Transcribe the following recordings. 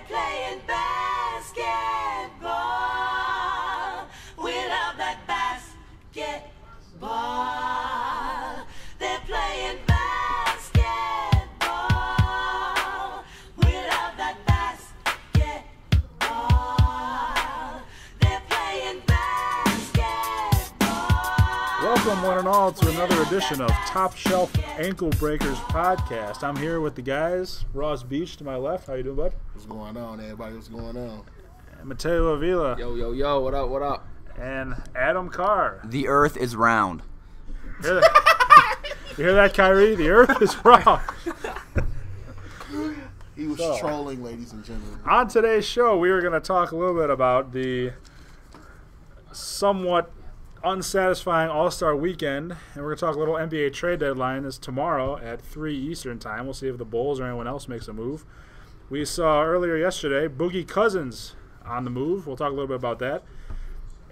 playing basketball. We love that basketball. They're playing basketball. We love that basketball. They're playing basketball. Welcome, one and all, to another edition of Top Shelf Ankle Breakers podcast. I'm here with the guys. Ross Beach to my left. How you doing, bud? What's going on, everybody? What's going on? And Mateo Avila. Yo, yo, yo, what up, what up? And Adam Carr. The earth is round. You hear that, Kyrie? The earth is round. He was trolling, ladies and gentlemen. On today's show, we are going to talk a little bit about the somewhat unsatisfying All-Star weekend, and we're going to talk a little NBA trade deadline is tomorrow at 3 Eastern time. We'll see if the Bulls or anyone else makes a move. We saw earlier yesterday Boogie Cousins on the move. We'll talk a little bit about that.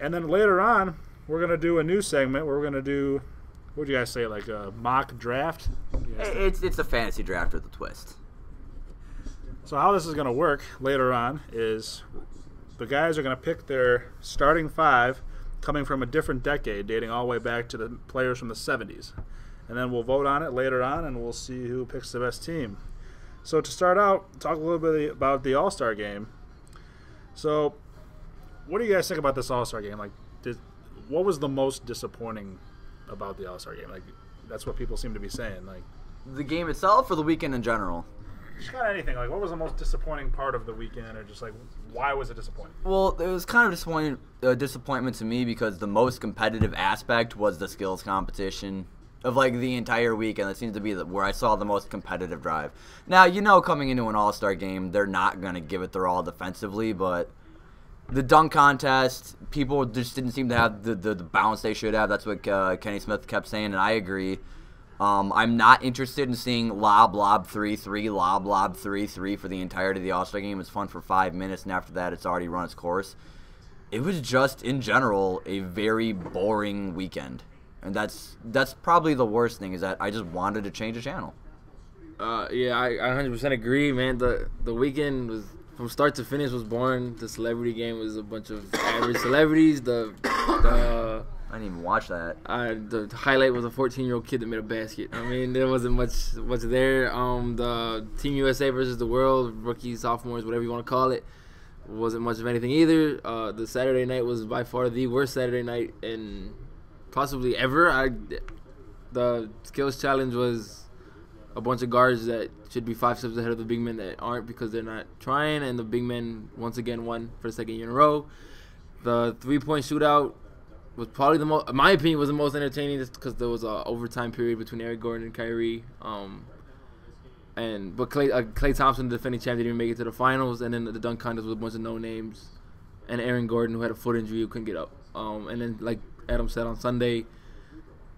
And then later on, we're going to do a new segment where we're going to do, what would you guys say, like a mock draft? It's a fantasy draft with a twist. So how this is going to work later on is the guys are going to pick their starting five coming from a different decade, dating all the way back to the players from the 70s. And then we'll vote on it later on, and we'll see who picks the best team. So to start out, talk a little bit about the All-Star game. So what do you guys think about this All-Star game? Like, what was the most disappointing about the All-Star game? Like, that's what people seem to be saying. Like, The game itself or the weekend in general? just kind of anything. Like, what was the most disappointing part of the weekend, or just like, why was it disappointing? Well, it was kind of disappointment to me because the most competitive aspect was the skills competition of like the entire weekend. That seems to be where I saw the most competitive drive. Now, coming into an All-Star game, they're not going to give it their all defensively, but the dunk contest, people just didn't seem to have the bounce they should have. That's what Kenny Smith kept saying, and I agree. I'm not interested in seeing lob, 3-3, lob, 3-3 for the entirety of the All-Star game. It's fun for 5 minutes, and after that, it's already run its course. It was just, in general, a very boring weekend. And that's probably the worst thing, is that I just wanted to change the channel. Yeah, I 100% agree, man. The weekend was, from start to finish, was boring. The celebrity game was a bunch of average celebrities. I didn't even watch that. The highlight was a 14-year-old kid that made a basket. I mean, there wasn't much there. The Team USA versus the world, rookies, sophomores, whatever you want to call it, wasn't much of anything either. The Saturday night was by far the worst Saturday night in possibly ever. The skills challenge was a bunch of guards that should be 5 steps ahead of the big men that aren't because they're not trying, and the big men once again won for the second year in a row. The three-point shootout was probably the most, in my opinion, was the most entertaining just because there was a overtime period between Eric Gordon and Kyrie. But Klay Thompson, the defending champ, didn't even make it to the finals, and then the dunk contest was a bunch of no names, and Aaron Gordon, who had a foot injury, who couldn't get up. And then, like Adam said on Sunday,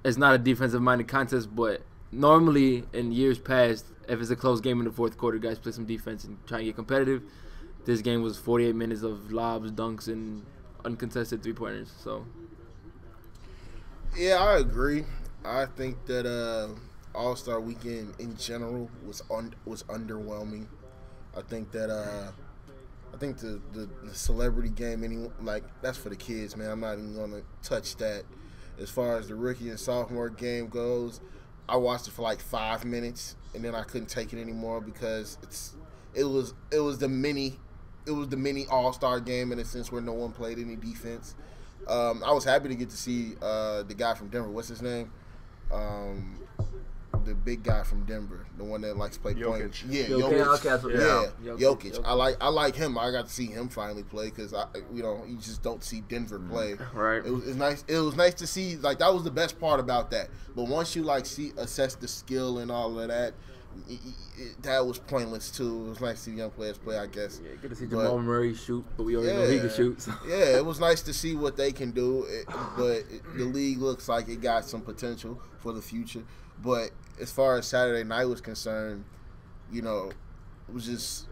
it's not a defensive-minded contest, but normally in years past, if it's a close game in the fourth quarter, guys play some defense and try and get competitive. This game was 48 minutes of lobs, dunks, and uncontested three-pointers. So. Yeah, I agree. I think that All-Star Weekend in general was underwhelming. I think that the celebrity game, that's for the kids, man. I'm not even gonna touch that. As far as the rookie and sophomore game goes, I watched it for like 5 minutes, and then I couldn't take it anymore because it was the mini All-Star game in a sense where no one played any defense. I was happy to get to see the guy from Denver. What's his name? The big guy from Denver, the one that likes to play point. Yeah, Jokic. I like him. I got to see him finally play because you just don't see Denver play. Right. It was nice. It was nice to see. Like, that was the best part about that. But once you assess the skill and all of that, that was pointless too. It was nice to see young players play, I guess. Yeah, good to see Jamal Murray shoot, but we already know he can shoot. So. Yeah, it was nice to see what they can do, but the league looks like it got some potential for the future. But as far as Saturday night was concerned, it was just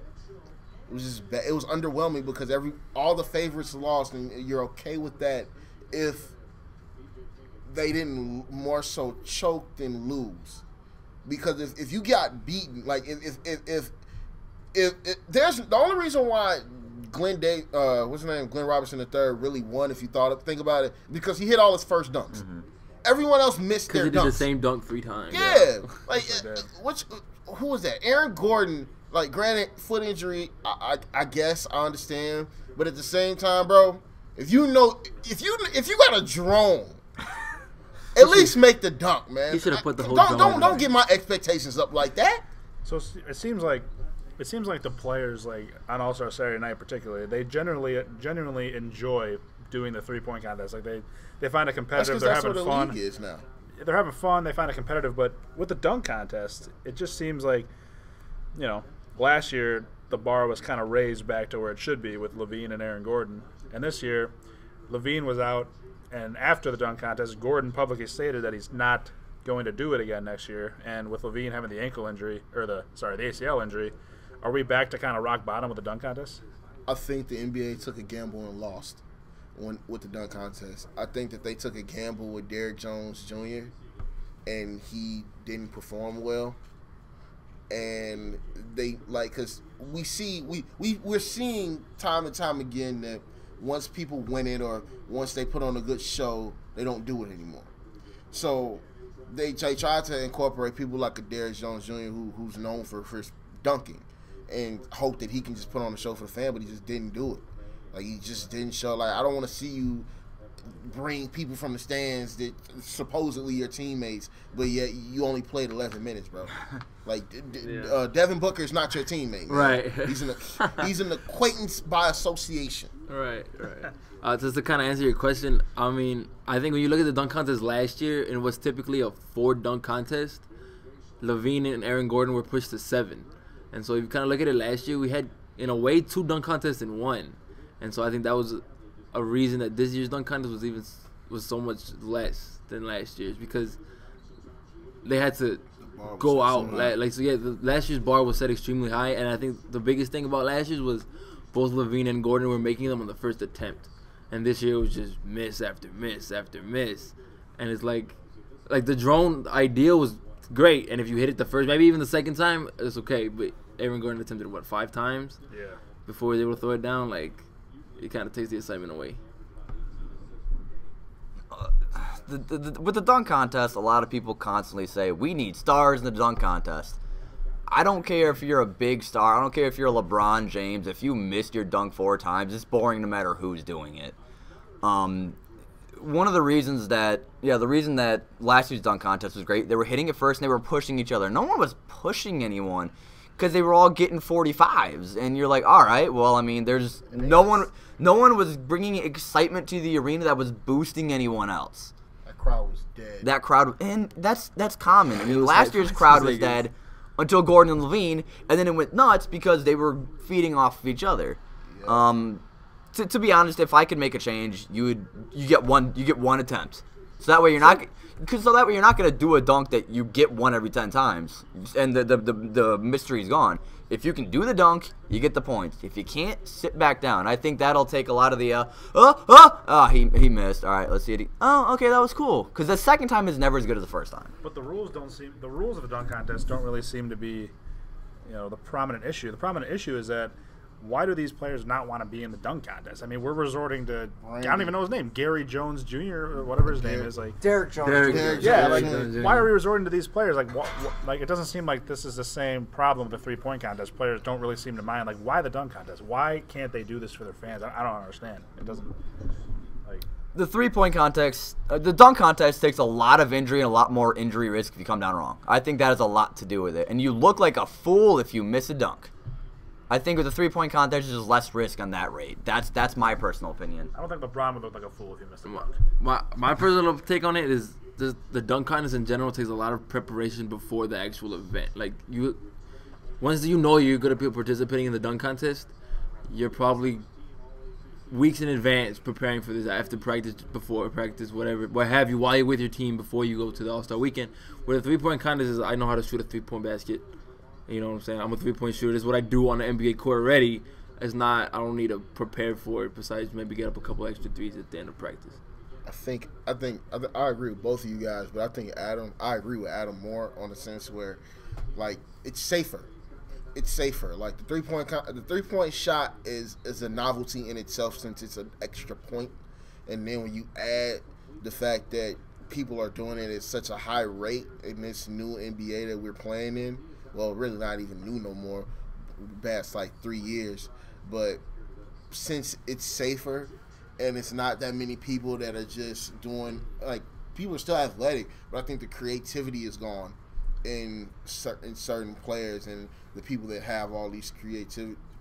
bad. It was underwhelming because all the favorites lost, and you're okay with that if they didn't more so choke than lose. Because if you got beaten, like if if there's the only reason why Glenn what's his name, Glenn Robinson III really won, if you think about it, because he hit all his first dunks. Everyone else missed Because their he did dunks. the same dunk 3 times. Yeah, like who was that? Aaron Gordon. Like, granted, foot injury, I guess I understand, but at the same time, bro, if you got a drone, at least make the dunk, man. He should have put the whole drone Don't in. get my expectations up like that. So it seems like the players, like on All-Star Saturday night particularly, they genuinely enjoy doing the 3-point contest. Like they find it That's competitive. because They're that's having what the fun. league is now. They're having fun. They find it competitive. But with the dunk contest, it just seems like, last year the bar was kind of raised back to where it should be with LaVine and Aaron Gordon, and this year LaVine was out, and after the dunk contest, Gordon publicly stated that he's not going to do it again next year. And with LaVine having the ankle injury, or the ACL injury, are we back to kind of rock bottom with the dunk contest? I think the NBA took a gamble and lost with the dunk contest. I think that they took a gamble with Derrick Jones Jr. and he didn't perform well. And they because we're seeing time and time again that once people win it or once they put on a good show, they don't do it anymore. So they tried to incorporate people like a Derrick Jones Jr. who's known for dunking, and hope that he can just put on a show for the fan, but he just didn't do it. Like, he just didn't show. Like, I don't want to see you bring people from the stands that supposedly your teammates, but yet you only played 11 minutes, bro. Like, Devin Booker is not your teammate, man. Right. He's an acquaintance by association. Right. Just to kind of answer your question, I mean, I think when you look at the dunk contest last year, it was typically a 4 dunk contest. LaVine and Aaron Gordon were pushed to 7. And so if you kind of look at it last year, we had, in a way, 2 dunk contests in 1. And so I think that was a reason that this year's dunk contest was so much less than last year's, because they had to go out. Last year's bar was set extremely high, and I think the biggest thing about last year's was both LaVine and Gordon were making them on the first attempt, and this year was just miss after miss after miss. And it's like the drone idea was great, and if you hit it the first, maybe even the second time, it's okay. But Aaron Gordon attempted it 5 times before he was able to throw it down. Like, it kind of takes the excitement away. With the dunk contest, a lot of people constantly say, we need stars in the dunk contest. I don't care if you're a big star. I don't care if you're LeBron James. If you missed your dunk 4 times, it's boring no matter who's doing it. One of the reasons the reason that last year's dunk contest was great, they were hitting it first and they were pushing each other. No one was pushing anyone because they were all getting 45s. And you're like, all right, well, I mean, there's no one was bringing excitement to the arena that was boosting anyone else. That crowd was dead. That crowd, and that's common. I mean, last year's crowd was dead until Gordon and LaVine, and then it went nuts because they were feeding off of each other. Yeah. To be honest, if I could make a change, you get one attempt. So that way you're not going to do a dunk that you get 1 every 10 times, and the mystery's gone. If you can do the dunk, you get the points. If you can't, sit back down. I think that'll take a lot of the he missed. All right, let's see it. Oh, okay, that was cool. Because the second time is never as good as the first time. But the rules of the dunk contest don't really seem to be, the prominent issue. The prominent issue is that, why do these players not want to be in the dunk contest? I mean, we're resorting to, I don't even know his name, Gary Jones Jr. or whatever his name is. Like Derrick Jones. Why are we resorting to these players? Like, like, it doesn't seem like this is the same problem with the 3-point contest. Players don't really seem to mind. Like, why the dunk contest? Why can't they do this for their fans? I don't understand. It doesn't. The 3-point contest, the dunk contest takes a lot of injury and a lot more injury risk if you come down wrong. I think that has a lot to do with it. And you look like a fool if you miss a dunk. I think with the 3-point contest, there's less risk on that rate. That's my personal opinion. I don't think LeBron would look like a fool if he missed a dunk. My personal take on it is the dunk contest in general takes a lot of preparation before the actual event. Like, once you know you're going to be participating in the dunk contest, you're probably weeks in advance preparing for this, after practice, before practice, whatever, what have you, while you're with your team before you go to the All-Star weekend. Where the 3-point contest is, I know how to shoot a 3-point basket. You know what I'm saying? I'm a 3-point shooter. This is what I do on the NBA court already. It's not, I don't need to prepare for it, besides maybe get up a couple extra threes at the end of practice. I agree with both of you guys, but I agree with Adam more on the sense where, like, it's safer. it's safer. Like the 3-point shot is a novelty in itself since it's an extra point, and then when you add the fact that people are doing it at such a high rate in this new NBA that we're playing in. Well, really not even new no more. Past like 3 years, but since it's safer and it's not that many people that are just doing like people are still athletic, but I think the creativity is gone in certain players and the people that have all these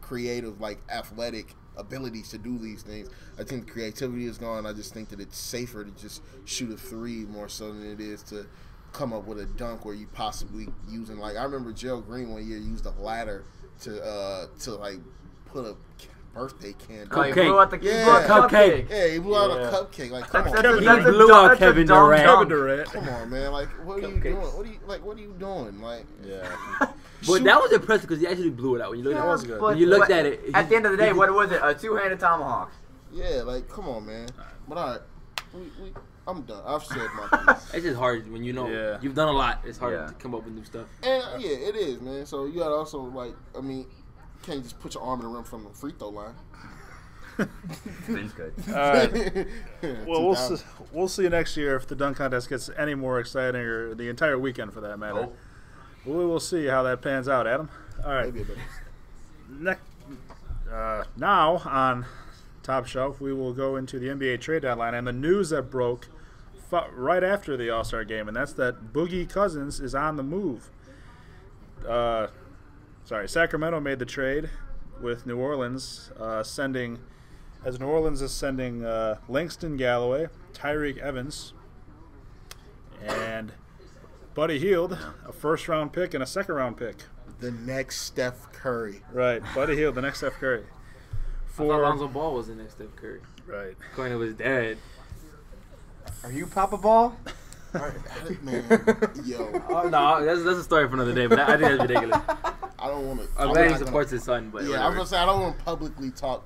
creative like athletic abilities to do these things. I think the creativity is gone. I just think that it's safer to just shoot a three more so than it is to come up with a dunk where you possibly using like I remember Gerald Green one year used a ladder to like put a birthday candle. Oh, you blew out the cupcake. Yeah, he blew out a cupcake. Like, come on, Kevin man. Durant. blew out Kevin Durant. Kevin Durant. Come on, man. Like, what are you doing? What are you doing? Like, But that was impressive because he actually blew it out. When you look That at was it, good. when you looked at it, At the end of the day, what was it? A two-handed tomahawk. yeah, like, come on, man. But all right, I'm done. I've said my piece. it's just hard when you know Yeah. you've done a lot. It's hard Yeah. to come up with new stuff. And yeah, it is, man. So you gotta also like, I mean, you can't just put your arm in the rim from the free throw line. Vince could. All right. Well, 2000. we'll see next year if the dunk contest gets any more exciting, or the entire weekend for that matter. Nope. We will see how that pans out, Adam. All right. Maybe a bit. Now on Top Shelf, we will go into the NBA trade deadline and the news that broke right after the All-Star game, and that's that Boogie Cousins is on the move. Sacramento made the trade with New Orleans, sending Langston Galloway, Tyreek Evans, and Buddy Hield, a first-round pick and a second-round pick. The next Steph Curry. Right, Buddy Hield, the next Steph Curry. I thought Lonzo Ball was the next Steph Curry. Right. According to his dad. Are you Papa Ball? Man, yo, Oh no, that's a story for another day. But I think that's ridiculous. I don't want to. I'm glad he supports his son, but Yeah, I'm gonna say I don't want to publicly talk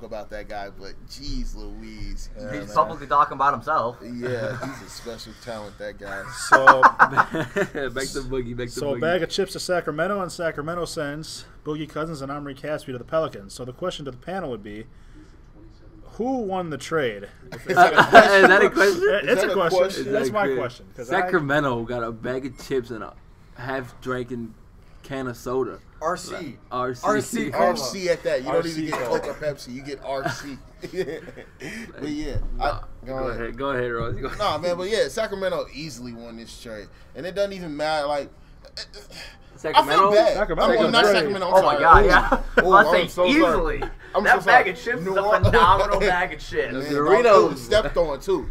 about that guy, but geez, Louise. He's publicly talking about himself. Yeah, he's a special talent, that guy. So, back to Boogie. Back to so a Boogie. bag of chips to Sacramento, and Sacramento sends Boogie Cousins and Omri Caspi to the Pelicans. So the question to the panel would be, who won the trade? Is that a question? It's that a a question. question? That's my Okay. question. 'Cause Sacramento got a bag of chips and a half-drank can of soda. RC. RC. RC at that. You don't even RC get Cola. Coke or Pepsi. You get RC. But yeah, Go ahead, Rose. Go ahead. Nah, man, but yeah, Sacramento easily won this trade, and it doesn't even matter. Like, Sacramento. I feel bad. Sacramento I'm not was Sacramento. I'm Oh my sorry. god, yeah. Oh, Let's I'm say so sorry. easily. I'm That so bag sorry. of chips is New a Orleans- phenomenal bag of chips. Man, Doritos. it was stepped on too,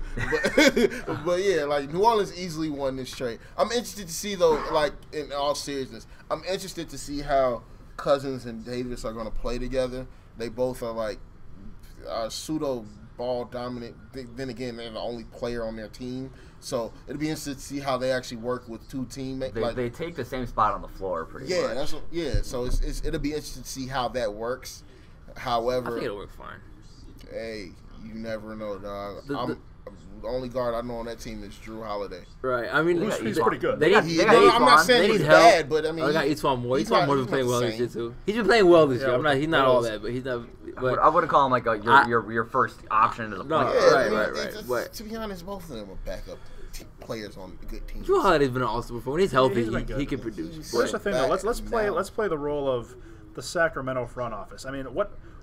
but yeah, like New Orleans easily won this trade. I'm interested to see though, like in all seriousness, I'm interested to see how Cousins and Davis are going to play together. They both are like pseudo ball dominant. Then again, they're the only player on their team, so it'll be interesting to see how they actually work with two teammates. They take the same spot on the floor pretty Yeah, much. that's what, yeah. So it'll be interesting to see how that works. I However, think it'll work fine. hey, you never know, dog. The The only guard I know on that team is Drew Holiday. Right. I mean, He's pretty good. They got- need, they No, got I'm not Equan. saying They he's need help. bad, but I mean, I got Eatwan Moore. he's Eatwan not- Moore's he's been playing not well the this year same. too. He's been playing well this Yeah, year. with He's the not all Bulls. that, but he's not. I But wouldn't call him like your first option as a No, player. Yeah, right, I mean, right. it's- But to be honest, both of them are backup players on good teams. Drew Holiday's been an all-star before. When he's healthy, He's been good. he can produce. He's- Here's the But thing, though. Let's play. Now. Let's play the role of the Sacramento front office. I mean,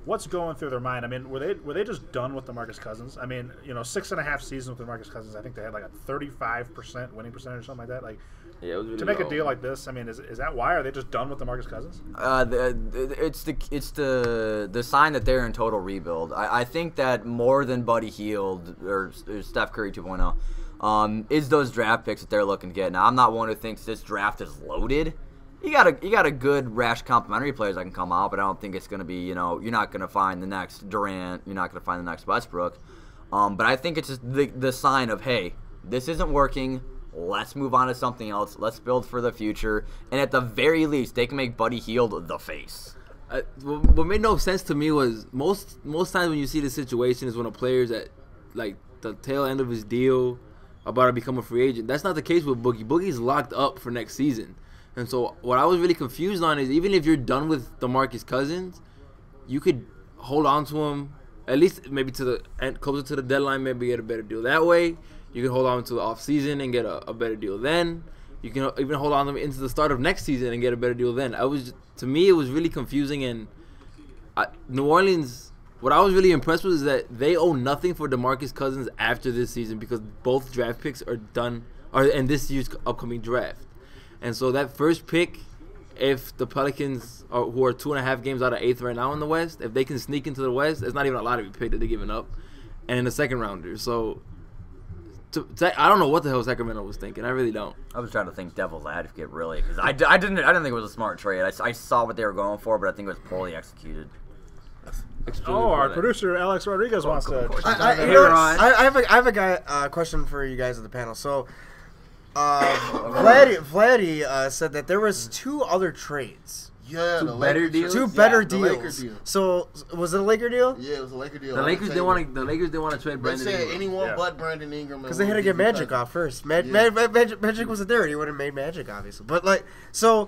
what's going through their mind? I mean, were they just done with DeMarcus Cousins? I mean, 6.5 seasons with DeMarcus Cousins. I think they had like a 35% winning percentage or something like that. Like, yeah, it was really to make a low. deal like this, I mean, is that why? Are they just done with DeMarcus Cousins? It's the sign that they're in total rebuild. I think that more than Buddy Hield or Steph Curry 2.0 is those draft picks that they're looking to get. Now, I'm not one who thinks this draft is loaded. You got a good rash complementary players that can come out, but I don't think it's going to be, you're not going to find the next Durant, you're not going to find the next Westbrook. But I think it's just the sign of, hey, this isn't working. Let's move on to something else. Let's build for the future. And at the very least, they can make Buddy Hield the face. What made no sense to me was most times when you see this situation is when a player's at like the tail end of his deal, about to become a free agent. That's not the case with Boogie. Boogie's locked up for next season. And so what I was really confused on is even if you're done with DeMarcus Cousins, you could hold on to him at least maybe to the end, closer to the deadline, maybe get a better deal that way. You can hold on to the off season and get a better deal then. You can even hold on to them into the start of next season and get a better deal then. To me, it was really confusing. And New Orleans, what I was really impressed with is that they owe nothing for DeMarcus Cousins after this season because both draft picks are done, in this year's upcoming draft. And so that first pick, if the Pelicans, who are 2.5 games out of 8th right now in the West, if they can sneak into the West, it's not even a lottery pick that they're giving up. And in the second rounder. So I don't know what the hell Sacramento was thinking. I really don't. I was trying to think devil's advocate, really, because I didn't think it was a smart trade. I saw what they were going for, but I think it was poorly executed. Our producer Alex Rodriguez wants to. I have a guy question for you guys on the panel. So, Vladdy said that there was 2 other trades. Yeah, Two better deals? Two better the Laker deals. deal. So was it a Laker deal? Yeah, it was a Laker deal. The Lakers didn't want to trade They Brandon said Ingram. anyone but Brandon Ingram. Because they had to get Magic off first. Magic wasn't there. He would have made Magic, obviously. But so,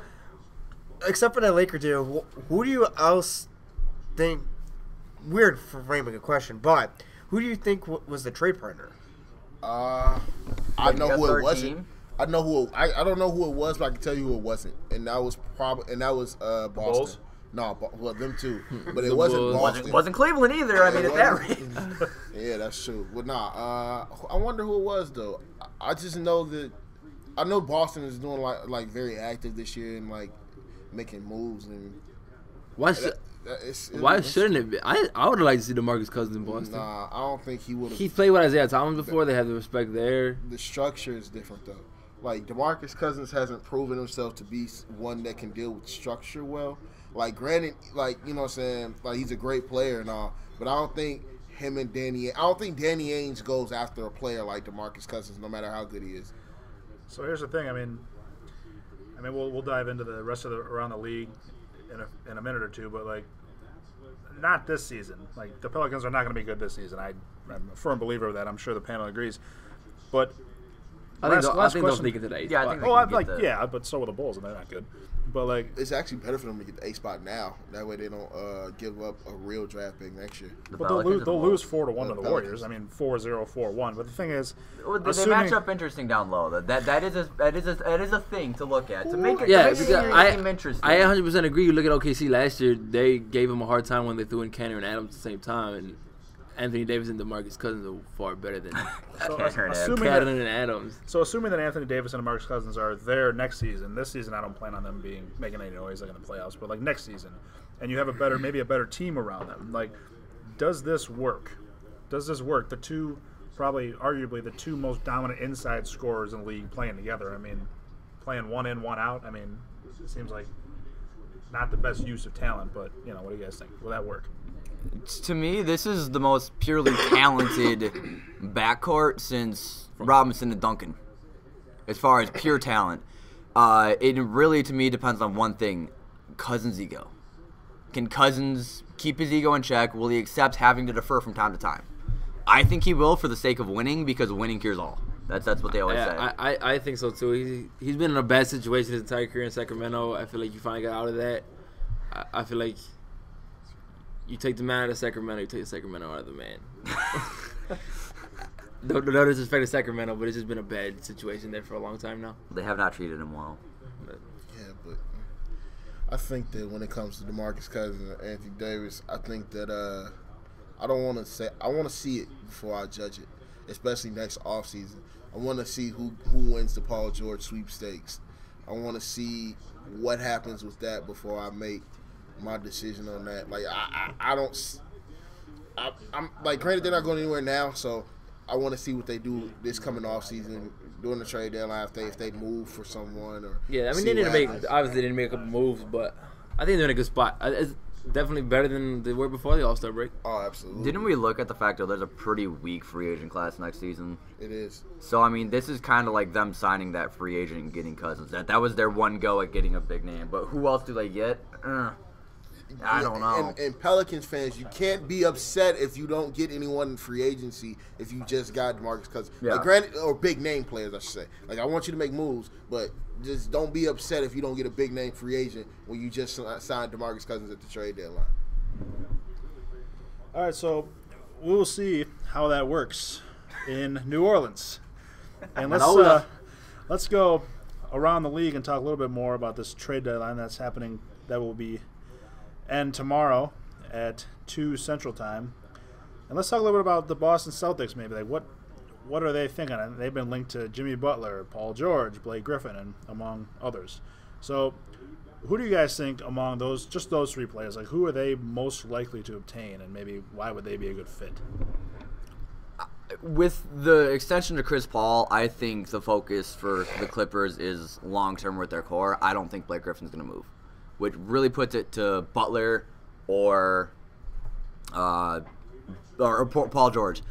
except for that Laker deal, who do you else think? Weird for framing a question, but who do you think was the trade partner? I know who it wasn't. Team? I know who. I don't know who it was, but I can tell you who it wasn't, and that was Boston. Bulls? No, well, them too, but it wasn't Bulls. Boston. Wasn't Cleveland either. I mean, at that rate. Yeah, that's true. Well, I wonder who it was though. I just know that I know Boston is doing like very active this year and like making moves and. Why It's shouldn't it be? I would like to see DeMarcus Cousins in Boston. Nah, I don't think he would have. He played with Isaiah Thomas before. They have the respect there. The structure is different though. Like DeMarcus Cousins hasn't proven himself to be one that can deal with structure well. Like granted, like you know what I'm saying, like he's a great player and all, but I don't think him and I don't think Danny Ainge goes after a player like DeMarcus Cousins, no matter how good he is. So here's the thing. I mean, we'll dive into the rest of around the league in a minute or two, but like, not this season. Like the Pelicans are not going to be good this season. I'm a firm believer of that. I'm sure the panel agrees. But I think they'll sneak into the 8th Yeah, I spot. think they can get that. but so will the Bulls, and they're not good. But like, It's actually better for them to get the A spot now. That way they don't give up a real draft pick next year. The but they'll Pelicans lose and 4-1 to the The Warriors. Pelicans. I mean, 4-0, 4-1. But the thing is, Well, they assuming, match up interesting down low. That is a thing to look at to make it. Yeah, to make because your team interesting. I 100% agree. You look at OKC last year; they gave him a hard time when they threw in Canner and Adams at the same time, and Anthony Davis and DeMarcus Cousins are far better than so Canner and assuming Cannon that, and Adams. so assuming that Anthony Davis and DeMarcus Cousins are there next season. This season, I don't plan on them making any noise like in the playoffs. But like next season, and you have maybe a better team around them. Like, does this work? Does this work? The two, arguably the two most dominant inside scorers in the league playing together. I mean, playing one in, one out. I mean, it seems like not the best use of talent. But what do you guys think? Will that work? To me, this is the most purely talented backcourt since Robinson and Duncan. As far as pure talent, it really, to me, depends on one thing: Cousins' ego. Can Cousins keep his ego in check? Will he accept having to defer from time to time? I think he will, for the sake of winning, because winning cures all. That's what they always say. I think so too. He's been in a bad situation his entire career in Sacramento. I feel like you finally got out of that. I feel like you take the man out of Sacramento, you take the Sacramento out of the man. No disrespect to Sacramento, but it's just been a bad situation there for a long time now. They have not treated him well. Yeah, but I think that when it comes to DeMarcus Cousins and Anthony Davis, I think that I want to see it before I judge it, especially next offseason. I want to see who wins the Paul George sweepstakes. I want to see what happens with that before I make my decision on that. Like I'm like, granted they're not going anywhere now, so I want to see what they do this coming off season during the trade deadline if they move for someone or Yeah, I mean, see they what didn't happens. obviously they didn't make a couple moves, but I think they're in a good spot. It's definitely better than they were before the All-Star break. Oh, absolutely. Didn't we look at the fact that there's a pretty weak free agent class next season? It is. So, I mean, this is kind of like them signing that free agent and getting Cousins. That was their one go at getting a big name. But who else do they get? I don't know. And Pelicans fans, you can't be upset if you don't get anyone in free agency if you just got DeMarcus Cousins. Yeah. Like, granted, or big name players, I should say. Like, I want you to make moves, but just don't be upset if you don't get a big name free agent when you just signed DeMarcus Cousins at the trade deadline. All right, so we'll see how that works in New Orleans. And let's go around the league and talk a little bit more about this trade deadline that's happening. That will be end tomorrow at 2 Central Time. And let's talk a little bit about the Boston Celtics. Maybe like what are they thinking? And they've been linked to Jimmy Butler, Paul George, Blake Griffin, and among others. So, who do you guys think among those 3 players? Like, who are they most likely to obtain, and maybe why would they be a good fit? With the extension to Chris Paul, I think the focus for the Clippers is long-term with their core. I don't think Blake Griffin's going to move, which really puts it to Butler or Paul George.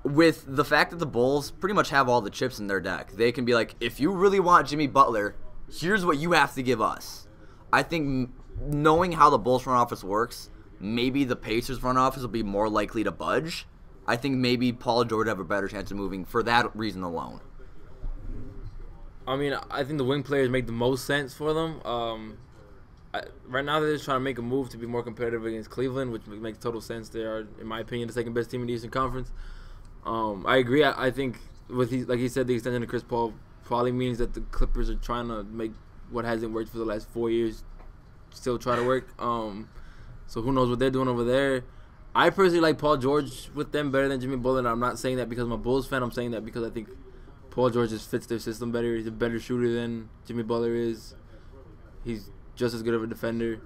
With the fact that the Bulls pretty much have all the chips in their deck, they can be like, if you really want Jimmy Butler, here's what you have to give us. I think knowing how the Bulls front office works, maybe the Pacers front office will be more likely to budge. I think maybe Paul George have a better chance of moving for that reason alone. I mean, I think the wing players make the most sense for them. Right now, they're just trying to make a move to be more competitive against Cleveland, which makes total sense. They are, in my opinion, the second best team in the Eastern Conference. I agree. I think, like he said, the extension of Chris Paul probably means that the Clippers are trying to make what hasn't worked for the last 4 years still try to work. So who knows what they're doing over there. I personally like Paul George with them better than Jimmy Butler, and I'm not saying that because I'm a Bulls fan. I'm saying that because I think Paul George just fits their system better. He's a better shooter than Jimmy Butler is. He's just as good of a defender.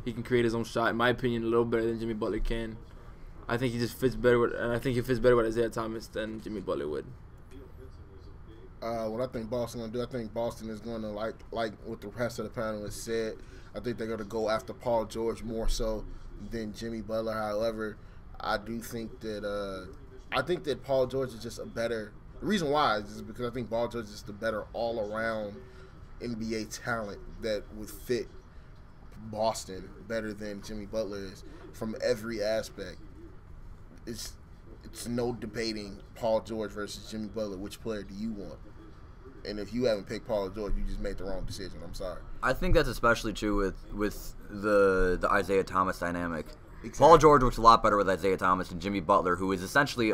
He can create his own shot, in my opinion, a little better than Jimmy Butler can. I think he just fits better with, and I think he fits better with Isaiah Thomas than Jimmy Butler would. What I think Boston going to do, I think Boston is going to, like what the rest of the panel has said, I think they're going to go after Paul George more so than Jimmy Butler. However, I do think that Paul George is just a better – the reason why is because I think Paul George is just a better all-around NBA talent that would fit Boston better than Jimmy Butler is from every aspect. It's no debating Paul George versus Jimmy Butler. Which player do you want? And if you haven't picked Paul George, you just made the wrong decision. I'm sorry. I think that's especially true with the Isaiah Thomas dynamic. Exactly. Paul George works a lot better with Isaiah Thomas than Jimmy Butler, who is essentially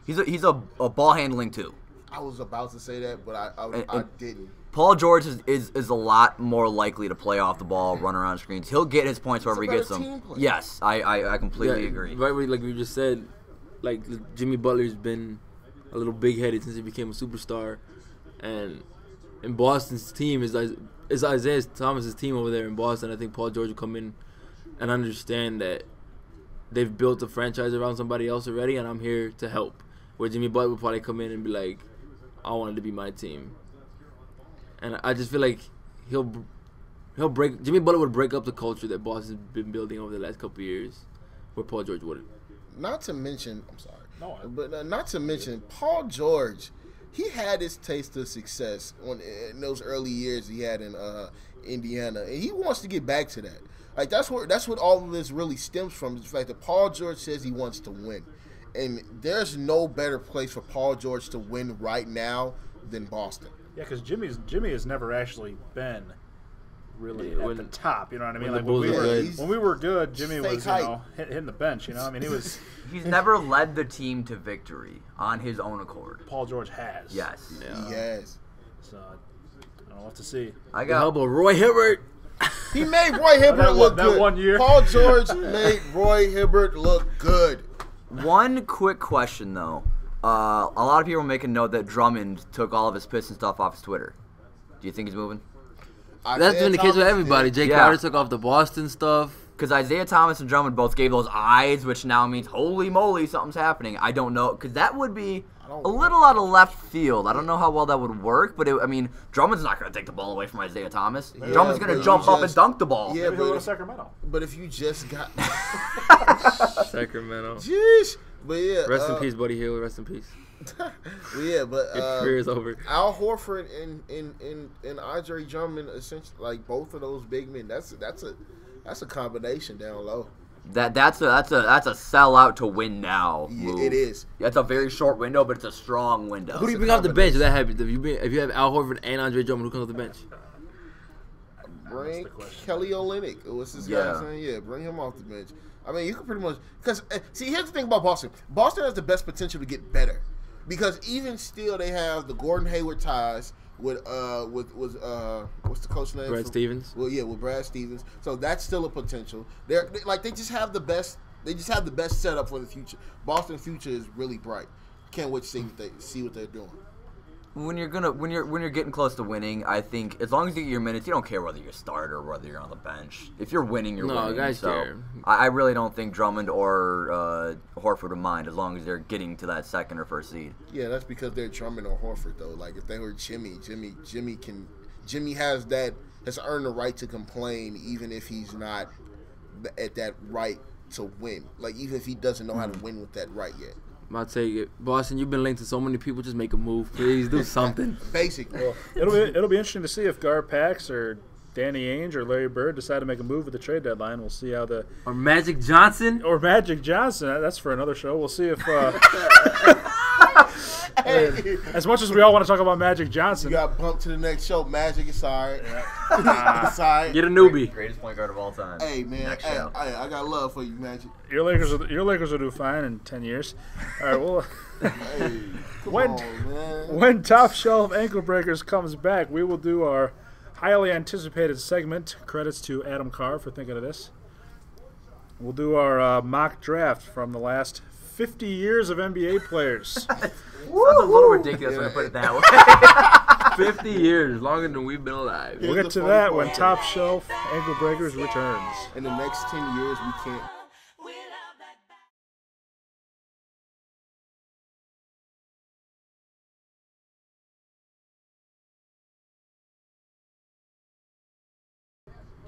he's a ball handling too. I was about to say that, but I didn't. Paul George is a lot more likely to play off the ball, run around screens. He'll get his points wherever he gets them. team player. Yes, I completely agree. Right, like we just said, like Jimmy Butler's been a little big-headed since he became a superstar, and in Boston's team is Isaiah Thomas's team over there in Boston. I think Paul George will come in and understand that they've built a franchise around somebody else already, and I'm here to help. Where Jimmy Butler will probably come in and be like, I want it to be my team. And I just feel like Jimmy Butler would break up the culture that Boston's been building over the last couple of years, where Paul George wouldn't. Not to mention, I'm sorry, No, but not to mention Paul George. He had his taste of success in those early years he had in Indiana, and he wants to get back to that. Like that's what all of this really stems from, is the fact that Paul George says he wants to win, and there's no better place for Paul George to win right now than Boston. Yeah, because Jimmy has never actually been really at the top. You know what I mean? when Like the Bulls were good. when we were good, Jimmy Fake was hype. hitting the bench. You know, I mean, he was. He's never led the team to victory on his own accord. Paul George has. Yes. He has. So I'll have to see. I How got about Roy Hibbert? He made Roy Hibbert look that good. 1 year. Paul George made Roy Hibbert look good. one quick question though. A lot of people are making note that Drummond took all of his Piston stuff off his Twitter. Do you think he's moving? That's been the case with everybody. Jay Yeah. Crowder took off the Boston stuff. Because Isaiah Thomas and Drummond both gave those eyes, which now means holy moly, something's happening. I don't know, because that would be a little out of left field. I don't know how well that would work, but Drummond's not going to take the ball away from Isaiah Thomas. Drummond's going but to you jump up and just- dunk the ball. Yeah, Maybe he'll go to but Sacramento. if you just got, Sacramento. jeez, but yeah, Rest in peace, Buddy Hield. Rest in peace. But yeah, but Your career is over. Al Horford and Andre Drummond, essentially, like both of those big men. That's That's a combination down low. That's a sellout to win now. Yeah, Move. it is. It's a very short window, but it's a strong window. Who do you a bring off the bench if that combination. happens? If you have Al Horford and Andre Drummond, who comes off the bench? Bring Kelly Olynyk. What's this Yeah. guy saying? Yeah, bring him off the bench. I mean, you can pretty much see. Here's the thing about Boston. Boston has the best potential to get better because even still they have the Gordon Hayward ties with what's the coach name? Brad Stevens. Well, yeah, with Brad Stevens. So that's still a potential. They just have the best. They just have the best setup for the future. Boston's future is really bright. Can't wait to see what they're doing. When you're getting close to winning, I think as long as you get your minutes, you don't care whether you're a starter or whether you're on the bench. If you're winning, you're No, winning. guys so care. I really don't think Drummond or Horford would mind as long as they're getting to that second or first seed. Yeah, that's because they're Drummond or Horford though. Like if they were Jimmy has earned the right to complain even if he's not at that right to win. Like even if he doesn't know how to win with that right yet. I'm about to say, Boston, you've been linked to so many people. Just make a move, please. Do something. Basic. It'll be interesting to see if Gar Pax or Danny Ainge or Larry Bird decide to make a move at the trade deadline. We'll see how Or Magic Johnson. or Magic Johnson. That's for another show. We'll see if as much as we all want to talk about Magic Johnson, You got bumped to the next show. Magic is alright. It's alright. Get a newbie. Greatest point guard of all time. Hey man, Next hey, show. I got love for you, Magic. your Lakers will do fine in 10 years. All right, well. Hey, come When- on, man. When Top Shelf Ankle Breakers comes back, we will do our highly anticipated segment. Credits to Adam Carr for thinking of this. We'll do our mock draft from the last 50 years of NBA players. Sounds a little ridiculous when I put it that way. 50 years, longer than we've been alive. We'll Here's get the to funny that part. when Top Shelf Ankle Breakers returns. In the next 10 years, we can't. We love that.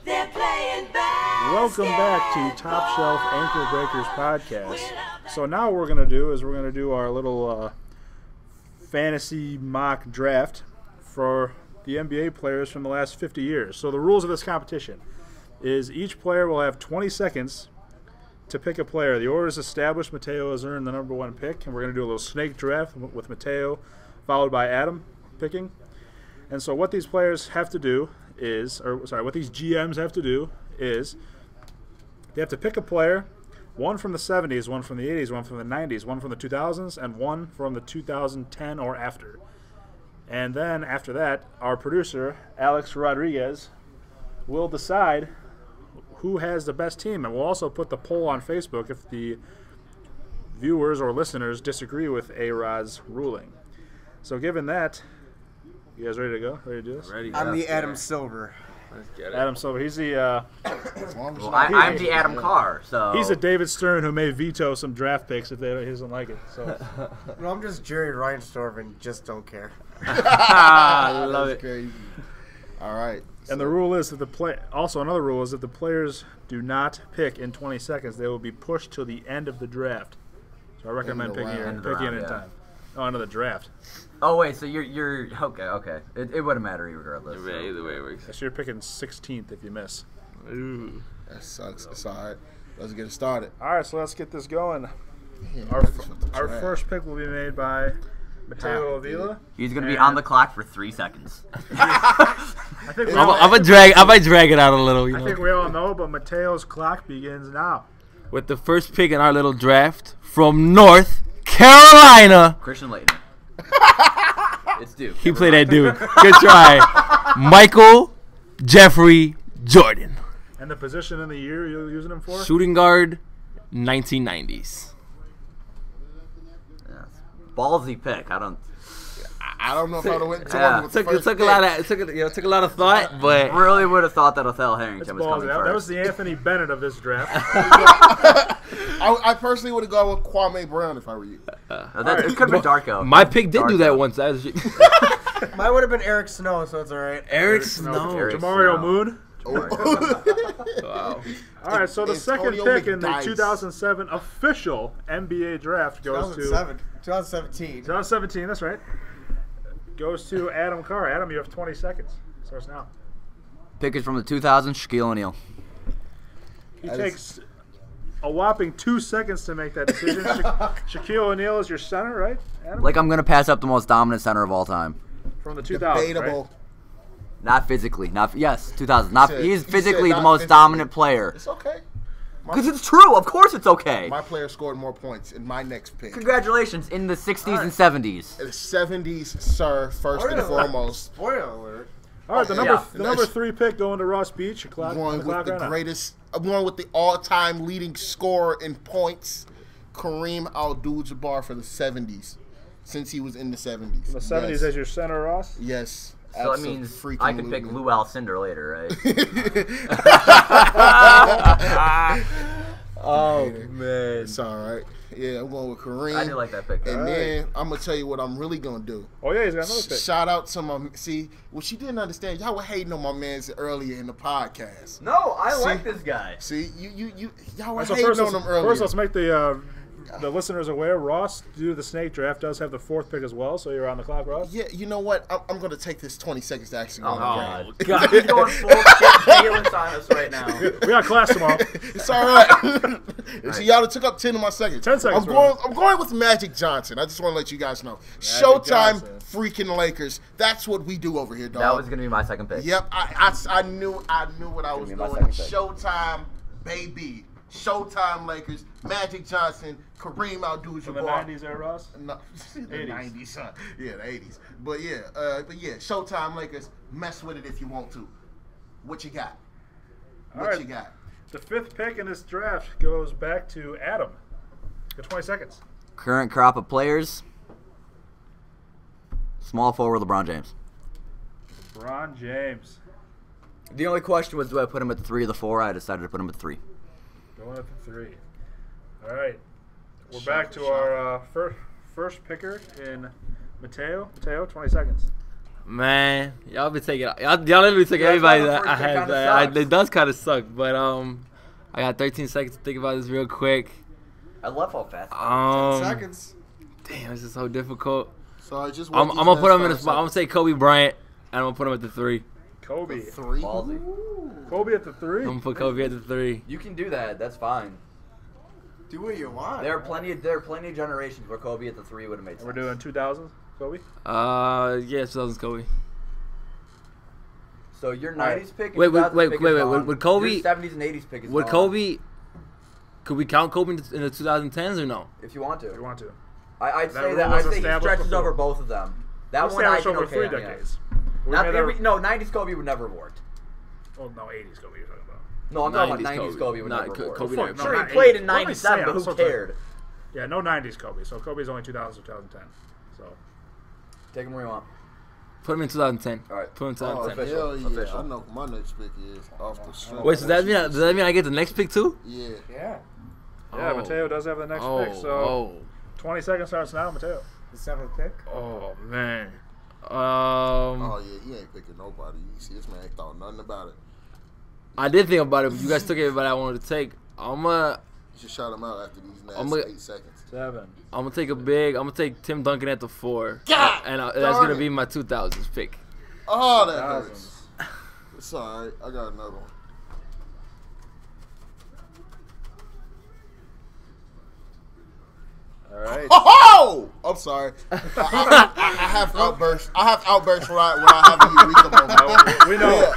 They're playing basketball. Welcome back to Top Shelf Ankle Breakers podcast. So now what we're going to do is we're going to do our little fantasy mock draft for the NBA players from the last 50 years. So the rules of this competition is each player will have 20 seconds to pick a player. The order is established. Mateo has earned the number one pick, and we're going to do a little snake draft with Mateo, followed by Adam picking. And so what these players have to do is, what these GMs have to do is they have to pick a player, one from the 70s, one from the 80s, one from the 90s, one from the 2000s, and one from the 2010 or after. And then after that, our producer, Alex Rodriguez, will decide who has the best team. And we'll also put the poll on Facebook if the viewers or listeners disagree with A-Rod's ruling. So given that, you guys ready to go? Ready to do this? Ready? I'm the Adam Silver. Let's get it. Adam Silver, he's the As long as Well, you're not- I'm the Adam Carr, so he's the David Stern who may veto some draft picks if he doesn't like it. So No, I'm just Jerry Reinsdorf and just don't care. I love That's it. crazy. All right. and the rule is that also another rule is that the players do not pick in 20 seconds. They will be pushed to the end of the draft. So I recommend End of the picking round. it End of the in round, yeah. time. Oh, end of the draft. Oh wait, so you're okay. It wouldn't matter regardless. Either way, either way it works. So you're picking 16th if you miss. Ooh. That sucks. It's all right. Let's get it started. All right, so let's get this going. Yeah, Our, that's what the our draft. first pick will be made by Mateo Avila. He's gonna be And- on the clock for 3 seconds. I think we I'm all, a- I might drag it out a little, you I know. think we all know, but Mateo's clock begins now. With the first pick in our little draft from North Carolina, Christian Laettner. It's Duke. he played that dude. Good try, Michael Jeffrey Jordan, And the position in the year you're using him for? shooting guard, 1990s. Yeah. Ballsy pick. I don't don't know if I would have went to Yeah. one with the It first took a pick. lot of took a lot of thought, but really would have thought that Othell That's Harrington was ballsy. coming That was first. the Anthony Bennett of this draft. I personally would have gone with Kwame Brown if I were you. It could have been Darko. my pick did do that Darko. once. Mine would have been Eric Snow, so it's all right. Eric Snow. Snow. Eric Jamario Snow. Moon. Wow. All right, so the second Antonio pick in the McDyess. 2007 official NBA draft goes to 2017. 2017. That's right. Goes to Adam Carr. Adam, you have 20 seconds. Starts now. Pick is from the 2000s, Shaquille O'Neal. He That takes a whopping 2 seconds to make that decision. Shaquille O'Neal is your center, right, Adam? Like I'm gonna pass up the most dominant center of all time. From the 2000s, right? Debatable. Not physically. Not yes, 2000. Not said- he's he physically said the not most physically. dominant player. It's okay. Because it's true. Of course, it's okay. My player scored more points in my next pick. Congratulations in the 60s and 70s. The 70s, sir, first and foremost. Spoiler alert. All right, the Yeah. number 3 pick going to Ross Beach. One Clock with the right now. greatest, one with the all-time leading scorer in points, Kareem Abdul-Jabbar for the 70s, since he was in the 70s. The 70s as your center, Ross. Yes. So that means I can pick Lou Alcindor later, right? Oh man, It's all right. Yeah, I'm going with Kareem. I did like that pick. And then I'm gonna tell you what I'm really gonna do. Oh yeah, he's got another pick. Shout out to my what she didn't understand. Y'all were hating on my man's earlier in the podcast. No, I like this guy. See, you y'all were So hating first, on him earlier. first, let's make the listeners aware. Ross, due to the snake draft, does have the 4th pick as well. So you're on the clock, Ross. Yeah, you know what? I'm gonna take this 20 seconds to actually go Oh on the God, ground. he's going full Jalen Silas right now. We got class tomorrow. It's all right. So y'all took up 10 of my seconds. 10 seconds, I'm going with Magic Johnson. I just want to let you guys know. Showtime, Johnson. freaking Lakers. That's what we do over here, dog. That was gonna be my second pick. Yep, I knew what I was be my doing. second pick. Showtime, baby. Showtime Lakers. Magic Johnson, Kareem Abdul-Jabbar. From the 90s there, Ross. No, the 80s. 90s, son. Yeah, the 80s. But yeah, Showtime Lakers. Mess with it if you want to. What you got? All What right. you got? The 5th pick in this draft goes back to Adam. Got 20 seconds. Current crop of players. Small forward LeBron James. LeBron James. The only question was, do I put him at the 3 or the 4? I decided to put him at the 3. Going at the 3. All right. We're back to our first picker in Mateo. Mateo, 20 seconds. Man, y'all be taking y'all literally took everybody why the that first I pick had. kinda That sucks. it does kind of suck, but I got 13 seconds to think about this real quick. I love how fast. 10 seconds. Damn, this is so difficult. So I just I'm gonna put him in a spot. I'm gonna say Kobe Bryant, and I'm gonna put him at the 3. Kobe. 3. Kobe at the 3. I'm gonna put Kobe at the 3. You can do that. That's fine. Do what you want. There are plenty of generations where Kobe at the 3 would have made sense. We're doing 2000s, Kobe. Yeah, 2000s Kobe. So your right. 90s pick. And Wait, 2000s wait, pick wait, is wait, gone. would Kobe- Your 70s and 80s pick is Would gone. Kobe? Could we count Kobe in the 2010s or no? If you want If you to. want to. I'd That say rule that. was I'd say he established stretches before. over both of them. That We'll one I establish can over okay 3 on, yeah. decades. We Not made every, that- no, 90s Kobe would never have worked. Well, no, 80s Kobe you're talking about. No, I'm talking 90s about 90s Kobe would Not never Co- have worked. Kobe Fuck, never- no, Sure, not he played in 80s. What am I 97, saying? but I'm who so tired. cared? Yeah, no 90s Kobe. So Kobe's only 2000 2010. So Take him where you want. Put him in 2010. All right. Put him in Oh, 2010. official, hell yeah. official. I know my next pick is off the strength. Wait, so does that mean I get the next pick too? Yeah. Yeah. yeah, Oh. Mateo does have the next pick. So oh, 20 seconds starts now, Mateo. The 7th pick. oh man. Oh yeah, he ain't picking nobody. You see, this man ain't thought nothing about it. I did think about it, but you guys took everybody I wanted to take. I'm gonna You should shout him out after these next I'm gonna- 8 seconds. 7. take I'm gonna take Tim Duncan at the 4. God And that's darn gonna it. be my 2000s pick. Oh, that hurts. It's all right. I got another one. All right. Oh! I'm sorry. I have outbursts. I have outbursts right when I have a eureka moment. We know.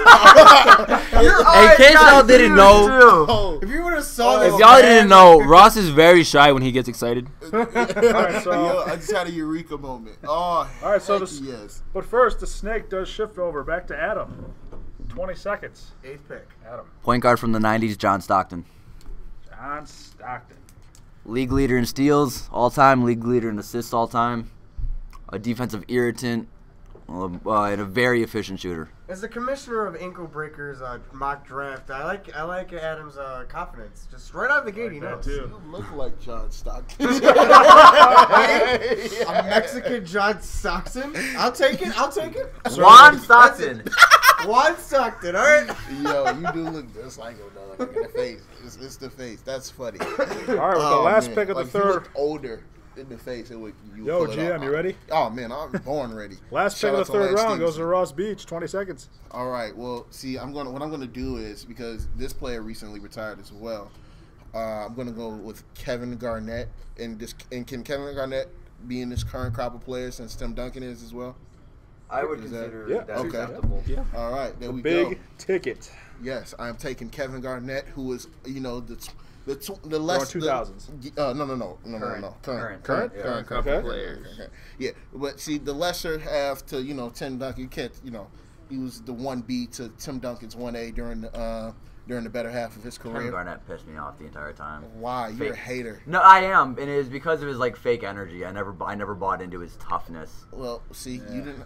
In case y'all didn't know, Oh. If you would have saw this, if y'all didn't know, Ross is very shy when he gets excited. All right, so Yo, I just had a eureka moment. Oh, all right, so heck this, yes. but first the snake does shift over back to Adam. 20 seconds. 8th pick. Adam. Point guard from the 90s, John Stockton. John Stockton. League leader in steals all time, league leader in assists all time. A defensive irritant, and a very efficient shooter. As the commissioner of Ankle Breakers mock draft, I like Adam's confidence. Just right out of the gate, he That knows. too. You look like John Stockton. A Mexican John Stockton. I'll take it. Juan Stockton. Juan Stockton. All right. Yo, you do look just like him, though. Look at the face. It's the face. That's funny. All right, with the last pick of the He third. looked older. in the face, it would. You would Yo, pull it GM, off. you ready? Oh man, I'm born ready. Last Shout pick out of the to third Lance round goes to Stevenson. Ross Beach. 20 seconds. All right. Well, see, what I'm gonna do is because this player recently retired as well. I'm gonna go with Kevin Garnett, and can Kevin Garnett be in this current crop of players since Tim Duncan is as well? I would Is that- consider Yeah, that okay. acceptable. Yeah. All right, there we Big go. ticket. Yes, I am taking Kevin Garnett, who is the Going less 2000s. No. Current. Okay. Players. Okay. Yeah, but see, the lesser half to Tim Duncan. You can't he was the 1B to Tim Duncan's 1A during the better half of his Kevin career. Garnett pissed me off the entire time. Why? You're a Fake. hater. No, I am, and it is because of his like fake energy. I never bought into his toughness. Well, see,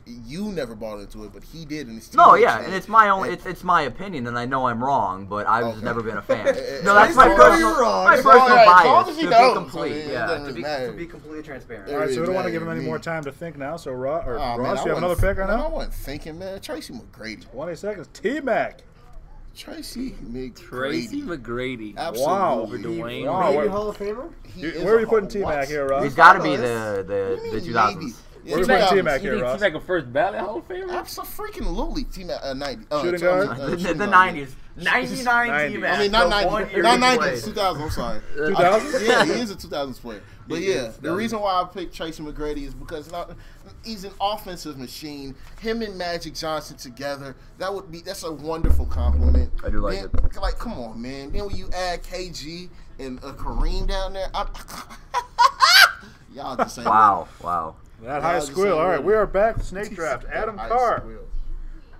you never bought into it, but he did, and his No, teammates yeah, did. and it's my own. It's my opinion, and I know I'm wrong, but I've just Okay. never been a fan. Eh, No, that's eh, my eh, personal, you're wrong. my It's personal all right, as long bias. as To he be knows, complete, I mean, it yeah, doesn't to matter. be completely transparent. All right, so we don't want to matter give him to any me. more time to think now. So, Oh, Ross, man, you have another wasn't- pick right man, I now? wasn't thinking, man. Tracy McGrady. 20 seconds. T-Mac. Tracy Tracy McGrady. McGrady. Absolutely. Wow. Over Dwayne. Wow, Maybe where- Hall of Famer? He is Where are you a putting what? T-Mac here, Ross? He's got to be What the do you mean 2000s. maybe? Where are you putting T-Mac You here, think Ross? he's like a first ballot Hall of Famer? Absolutely. T-Mac, 90. Shooting guard? The 90s. 99 90s. team. I mean, not 90. Not 90s. 2000. I'm sorry. 2000s? Yeah, he is a 2000s player. But He yeah, is, the reason why I picked Tracy McGrady is because he's an offensive machine. Him and Magic Johnson together, that's a wonderful compliment. I do like Then, it. Like, come on, man. Then when you add KG and Kareem down there, y'all just ain't Wow. That Yeah, high I just squeal. said All right, really. we are back. Snake draft. Adam High Carr. squeal.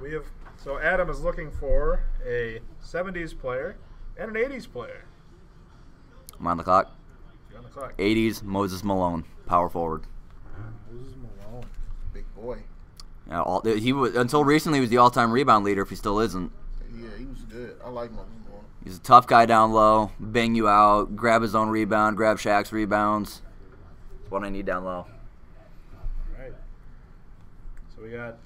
We have so Adam is looking for a 70s player and an 80s player. I'm on the clock. You're on the clock. 80s, Moses Malone, power forward. Moses Malone. Big boy. Yeah, he was until recently he was the all-time rebound leader. If he still isn't, Yeah, he was good. I like Moses Malone. he's a tough guy down low, bang you out, grab his own rebound, grab Shaq's rebounds. That's what I need down low. All right. So we got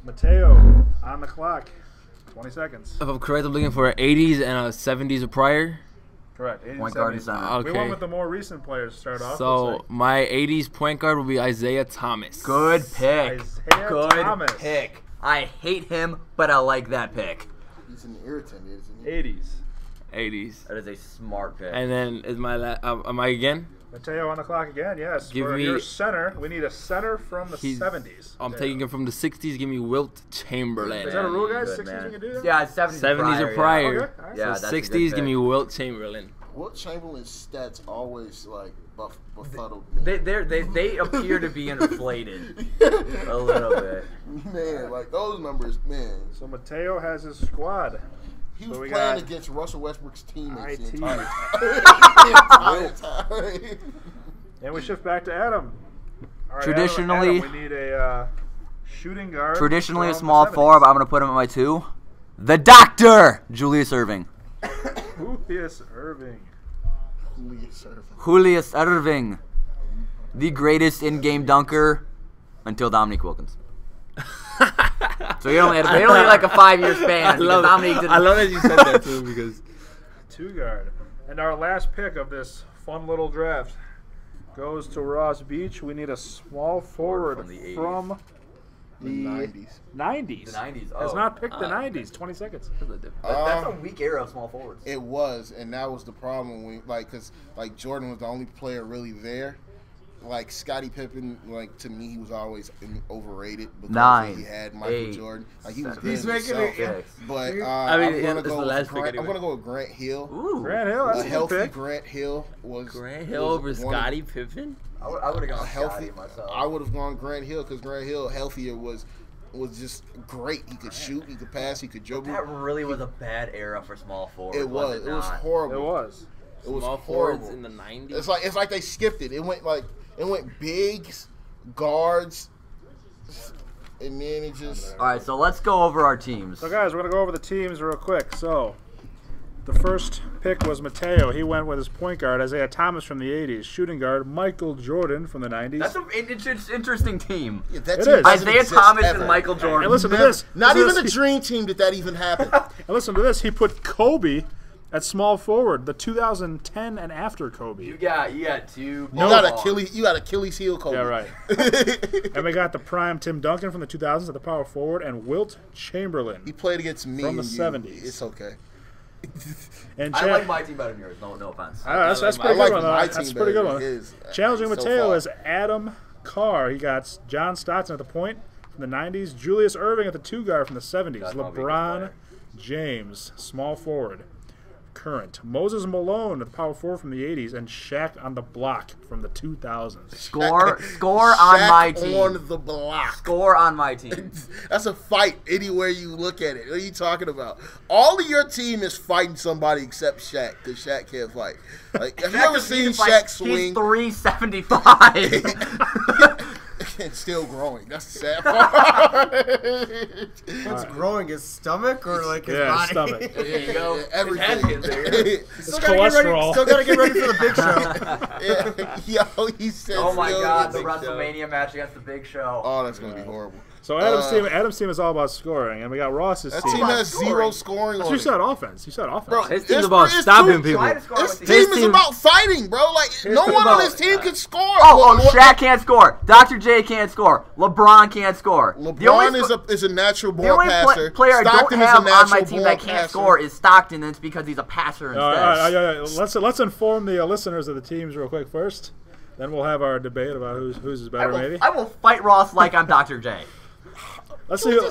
Mateo on the clock. 20 seconds. If I'm correct, I'm looking for an 80s and a 70s or prior. Correct. 80s, Point guard and 70s. center. We Okay. went with the more recent players to start off. So Looks my 80s point guard will be Isaiah Thomas. Good pick. Isaiah Good Thomas. pick. I hate him, but I like that pick. He's an irritant, isn't he? like 80s. 80s. That is a smart pick. And then is my am I again? Mateo on the clock again, yes. Give For me- your center, we need a center from the He's- 70s. I'm taking him from the 60s. Give me Wilt Chamberlain. Is that a rule, guys? Good 60s man. we can do that? Yeah, 70s, 70s or yeah. prior. Okay, all right. Yeah, So that's a good 60s, give pick. me Wilt Chamberlain. Wilt Chamberlain's stats always like befuddled me. They appear to be inflated a little bit. Man, like those numbers, man. So Mateo has his squad. He So was we playing got against Russell Westbrook's teammates IT. the entire time. The entire time. And we shift back to Adam. All right, Traditionally- Adam, we need a shooting guard. Traditionally a from small the 70s. forward, but I'm going to put him at my 2. The Doctor, Julius Irving. Julius Irving. Julius Irving. Julius Irving, the greatest in-game dunker until Dominique Wilkins. So he only had like a 5-year span. because Dominique didn't. I love that you said that too because Two guard. And our last pick of this fun little draft goes to Ross Beach. We need a small forward From the 80s. from The the 90s. 90s. The 90s. Has Oh. not picked the 90s. 20 seconds. That's a weak era of small forwards. It was, and that was the problem. Because Jordan was the only player really there. Like Scottie Pippen, like to me, he was always overrated because 9, he had Michael 8, Jordan. Like he was 7, good He's in making himself. it- But I mean, I'm gonna it's go the with last pick Grant. anyway. I'm gonna go with Grant Hill. Ooh. Grant Hill, that's A a good healthy pick. Grant Hill was Grant Hill was over one of- Scottie Pippen. I would have a gone healthy. Scottie myself. I would have gone Grant Hill because Grant Hill healthier was just great. He could shoot, he could pass, he could dribble. That really was a bad era for small forwards. It was. It was not? horrible. It was. It was Small horrible. forwards in the 90s. It's like they skipped it. It went bigs, guards, and then it just. All right, so let's go over our teams. So, guys, we're going to go over the teams real quick. So, the first pick was Mateo. He went with his point guard, Isaiah Thomas from the 80s. Shooting guard, Michael Jordan from the 90s. That's an interesting team. Yeah, that It team is. doesn't Isaiah exist Thomas ever. and Michael Jordan. And listen to Never- this. Not Listen even to a this. dream team did that even happen. And listen to this. He put Kobe At small forward, the 2010 and after Kobe. You got two. You got Achilles heel Kobe. Yeah, right. And we got the prime Tim Duncan from the 2000s at the power forward, and Wilt Chamberlain He played against me from the and you. 70s. It's okay. And I like my team better than yours. No offense. That's I pretty like good one. my That's team pretty good better one. than his. Challenging So Mateo far. is Adam Carr. He got John Stockton at the point from the 90s, Julius Erving at the 2 guard from the 70s, That's my biggest LeBron player. James, small forward, current, Moses Malone at the power forward from the 80s, and Shaq on the block from the 2000s. Score on Shaq my team. on the block. Score on my team. That's a fight anywhere you look at it. What are you talking about? All of your team is fighting somebody except Shaq, because Shaq can't fight. Like, have you ever seen Shaq swing? He's 375. And still growing. That's the sad part. What's growing? His stomach or like his Yeah, body? stomach. There you go. Everything. Still It's cholesterol. gotta get ready for the big show. Yeah. Yo, he said. Oh my still God, the big show. WrestleMania match against the Big Show. Oh, that's gonna be horrible. So Adam's team is all about scoring, and we got Ross's That team. team has zero scoring on You it. said offense. You said offense. Bro, His it's- team's about it's stopping too- people. Try to score This with team the- is about fighting, bro. Like, no one on this team can score. Oh, Shaq can't score. Dr. J can't score. LeBron can't score. LeBron is a natural the ball only passer. player I Stockton don't is a have on my natural team ball that can't passer. score is Stockton, and it's because he's a passer instead. All right. Let's inform the listeners of the teams real quick first. Then we'll have our debate about whose is better, maybe. I will fight Ross like I'm Dr. J. Let's Can see. we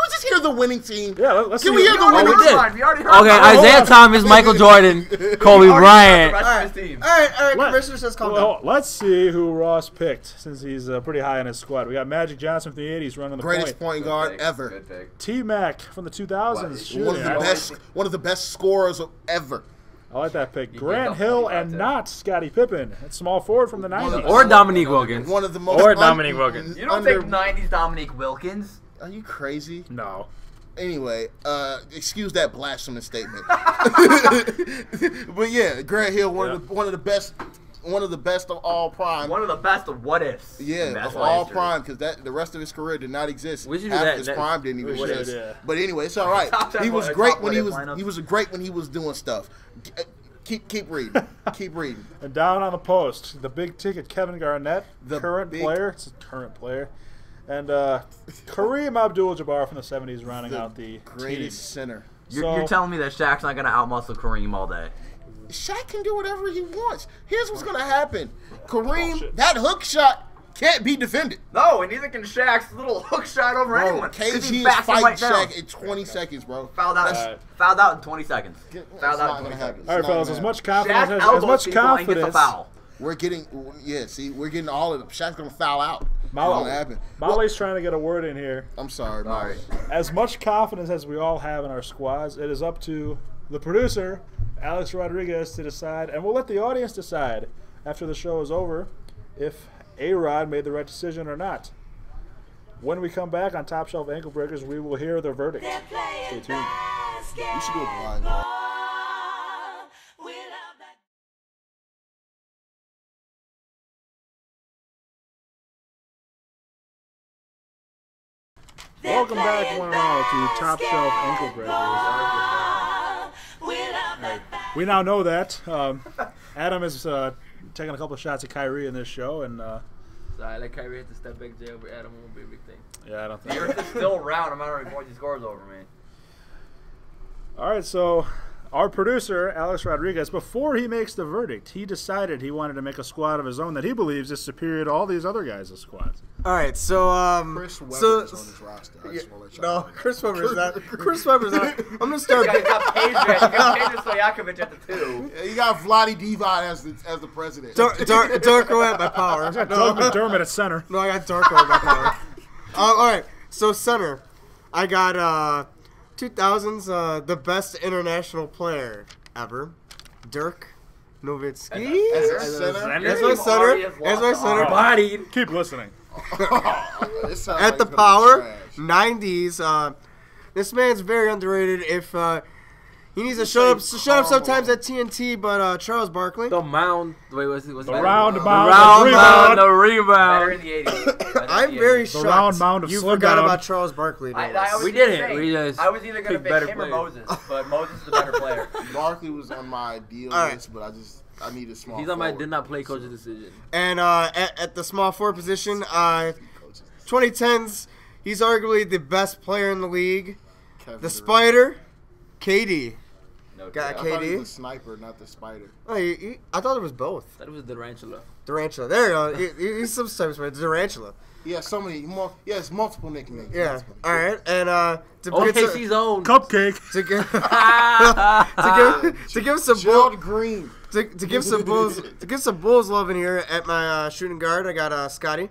just hear the winning team? Yeah, let's Can see. we hear the Oh, winning we team? did. We already heard Okay, about it. Isaiah Thomas, Michael Jordan, Kobe Bryant. The rest of his team. All right. Commissioner says calm down. Well, let's see who Ross picked, since he's pretty high in his squad. We got Magic Johnson from the 80s running the Greatest point. point guard ever. Good pick. T-Mac from the 2000s shooting. One of the best scorers ever. I like that pick. You Grant picked up Hill 25 and too. not Scottie Pippen. It's small forward from the 90s. Or Dominique Wilkins. One of the most Or Dominique Wilkins. You don't think 90s Dominique Wilkins? Are you crazy? No. Anyway, excuse that blasphemous statement. But yeah, Grant Hill, one of the best of all prime. One of the best of what ifs. in Yeah, of basketball all history. prime, because the rest of his career did not exist. We should do Half that- his that- prime didn't even we should, exist. yeah. But anyway, it's all right. Top 10 He was top great when he what was. if lineups. He was great when he was doing stuff. Keep reading. Keep reading. And down on the post, the big ticket Kevin Garnett, The current big- player. It's a current player. And Kareem Abdul-Jabbar from the 70s rounding out the Greatest center. You're telling me that Shaq's not going to outmuscle Kareem all day. Shaq can do whatever he wants. Here's what's gonna happen. Kareem, Bullshit. that hook shot can't be defended. No, and neither can Shaq's little hook shot over Bro, anyone. 'cause KG he is backs him fighting right down. Shaq in 20 seconds, bro. Fouled out. Alright. Fouled out in 20 seconds. It's Fouled not out in gonna 20 happen. seconds. It's All right, not fellas, gonna as much happen. confidence Shaq as elbows much people and gets a confidence. foul. We're getting we're getting all of them. Shaq's gonna foul out. Molly- It's gonna happen. Molly's trying to get a word in here. I'm sorry, Molly. As much confidence as we all have in our squads, it is up to the producer, Alex Rodriguez, to decide, and we'll let the audience decide after the show is over if A-Rod made the right decision or not. When we come back on Top Shelf Ankle Breakers, we will hear the verdict. They're playing Stay tuned. basketball. We should do a blind ball. We love that. They're Welcome back, playing one and all, to Top Shelf Ankle Breakers. basketball. We love that. We now know that Adam is taking a couple of shots at Kyrie in this show, and So I let Kyrie hit the step back J over Adam won't be a big thing. yeah, I don't The think. earth is still round no matter how many points he scores over me. All right, so our producer, Alex Rodriguez, before he makes the verdict, he decided he wanted to make a squad of his own that he believes is superior to all these other guys' squads. All right, so Chris Webber so is on his roster. I just want to let y'all no, know. Chris Webber's not. Chris Webber's not. I'm gonna start. You got Pedro. You got Pedro Stojakovic at the 2. Yeah, you got Vlade Divac as the president. Darko at my power. Doug McDermott at center. No, I got Darko at my power. All right, so center, I got 2000s the best international player ever, Dirk Nowitzki. As a center. That's my center. That's my center. Bodied. Keep listening. It sounds like At the it's gonna be power, trash. 90s. This man's very underrated. If He needs to show up sometimes at TNT, but Charles Barkley. The mound. Wait, what's it? The round The mound round of mound. The rebound. Better in rebound. the 80s. I'm very The shocked. round mound of You slim forgot down. about Charles Barkley. I was We gonna didn't. say, We just I was either gonna picked pick better him players. or Moses, but Moses is the better player. Barkley was on my ideal All right. list, but I need a small. He's on my forward. did not play coach's decision. And at the small forward position, 2010s, he's arguably the best player in the league. Kevin The Durant. Spider, KD. No Got doubt. I thought he KD. was the sniper, not the spider. Oh, I thought it was both. That was the tarantula. Durantula. There you go. He's some type of spider. Durantula. He has so many more. He has multiple nicknames. Yeah. Multiple. All right. And to Okay, get she's own. Cupcake. to give to give some Gerald Green. to give some Bulls love in here at my shooting guard. I got Scottie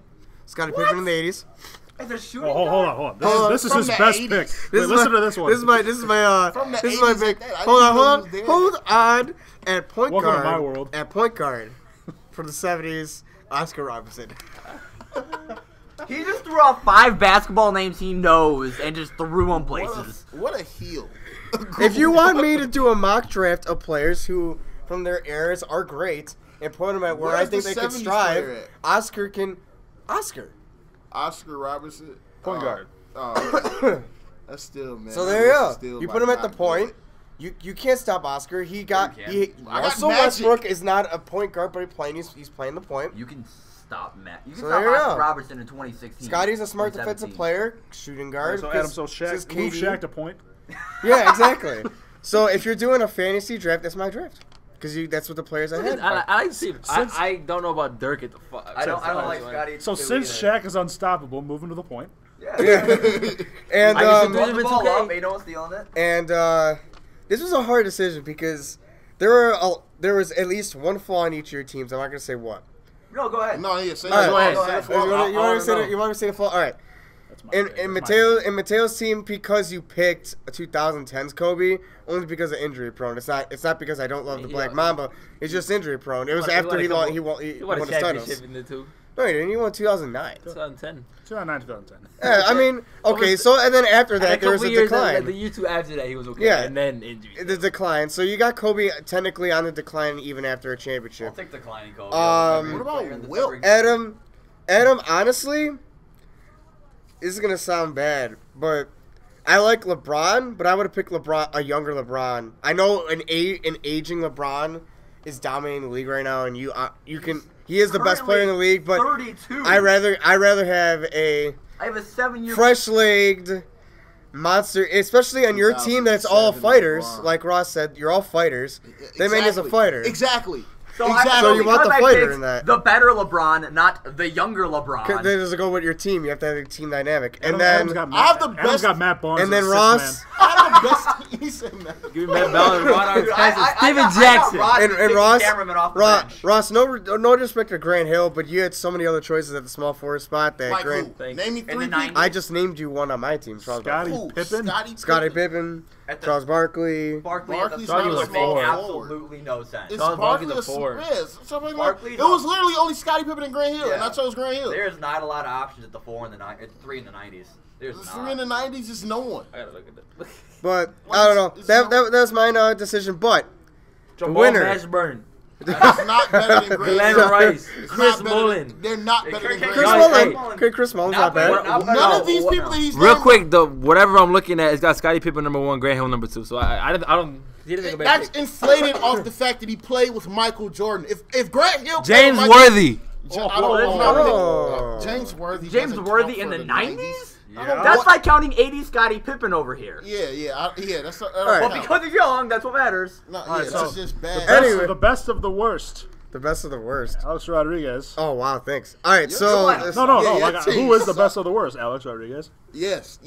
Pippen in the 80s. Is there shooting? Oh, hold on. This is From his the best 80s. pick. This Wait, is listen my, to this one. This is my From the this is my 80s big. like that. I Hold didn't on. know he was Hold on. At point Welcome to guard. my world. At point guard from the 70s, Oscar Robertson. He just threw out 5 basketball names he knows and just threw them places. What a heel. If you want me to do a mock draft of players who, from their eras, are great and put them at where I Where's think the they could 70s strive, player at? Oscar. Oscar Robertson. Point guard. That's still, man. So there you That's go. still You like put him at the not point. You can't stop Oscar. He got You can. he. I got Russell Magic. Westbrook is not a point guard, but he's playing the point. You can stop Matt. You can So stop there you Oscar go. Robertson in 2016. Scotty's a smart 2017. defensive player, shooting guard. So Adam, 'cause Shaq, this is move KD. Shaq to point. Yeah, exactly. So if you're doing a fantasy draft, that's my draft. Because that's what the players I had. I like to see. I don't know about Dirk at the 5. I don't like Scotty. So too since either. Shaq is unstoppable, moving to the point. Yeah. I And just um, throw These the are ball two up, K. ain't no one stealing it. and this was a hard decision because there was at least one flaw in each of your teams. I'm not gonna say what. No, go ahead. No, yeah, say All right, that. go ahead. Say the You flaw. want to say the flaw? All right. That's my In pick. That's my in Mateo's team, because you picked a 2010s Kobe, only because of injury prone. It's not because I don't love the Black Mamba. It's just injury prone. It was after he won He won a his titles. championship in the 2. No, he didn't. He won 2009. 2010. 2009, 2010. Yeah, I mean, okay. So and then after And a that, there was couple a years, decline. the year 2 after that, he was okay. Yeah. And then injury. The decline. So you got Kobe technically on the decline even after a I'll championship. take declining Kobe. Um, What about Wilt? Adam, honestly, this is gonna sound bad, but I like LeBron, but I would have picked a younger LeBron. I know an aging LeBron is dominating the league right now, and he is the best player in the league, but 32. I rather have a I have a 7-year. fresh-legged monster, especially on your team that's all 2007 fighters. LeBron. Like Ross said, you're all fighters. That man is a fighter. Exactly. So, Exactly. So you want the because I fighter picked in that. The better LeBron, not the younger That LeBron. doesn't go with your team. You have to have a team dynamic. And Adam's then got I have the Adam's best- got Matt Barnes. and then as sixth Ross man. I have the best. He said that. Give me Matt Ballard, Ron Artest, I Steven got Jackson. Rodgers and taking Ross, cameraman off the bench. Ross, no disrespect to Grant Hill, but you had so many other choices at the small forward spot that Like Grant. who? Thank Name me In the three 90s. people. I just named you one on my team. Charles Scottie Barkley. Pippen. Scottie Pippen, At the- Charles Barkley. Barkley Barkley's at the not would a make forward. absolutely no sense. It's Charles Barkley Barkley's a or forward. Yes. Something like Barkley's it was literally only Scottie Pippen and Grant Hill, and Yeah. I chose Grant Hill. There's not a lot of options at the 4 in the 9. It's 3 in the 90s. There's The not. 3 in the 90s is no one. I gotta look at that. But I don't know. That's my decision. But Jamal winner. Mashburn, It's not better than Grant Glenn Hill. Rice, It's Chris not better than- Mullen. They're not better than Chris Grant Chris Hill. No, Mullen, hey. okay, Chris Mullen's Not not bad. bad. Not bad. None No, of these what people now? he's Real named- quick, whatever I'm looking at, it's got Scottie Pippen number 1, Grant Hill number 2. So I don't. He didn't make a bad That's pick. inflated off the fact that he played with Michael Jordan. If Grant James James Michael, Worthy. I don't know. Oh. James Worthy. James doesn't Worthy count in for the 90s? Yeah. That's like counting 80 Scottie Pippen over here. Yeah. That's right. Well, because he's young, that's what matters. no, Alright, yeah, so that's just bad. Anyway. The best of the worst. The best of the worst. Alex Rodriguez. Oh wow, thanks. All right, so right. this- No. Yeah, Like, yeah, who is the so- best of the worst? Alex Rodriguez. Yes,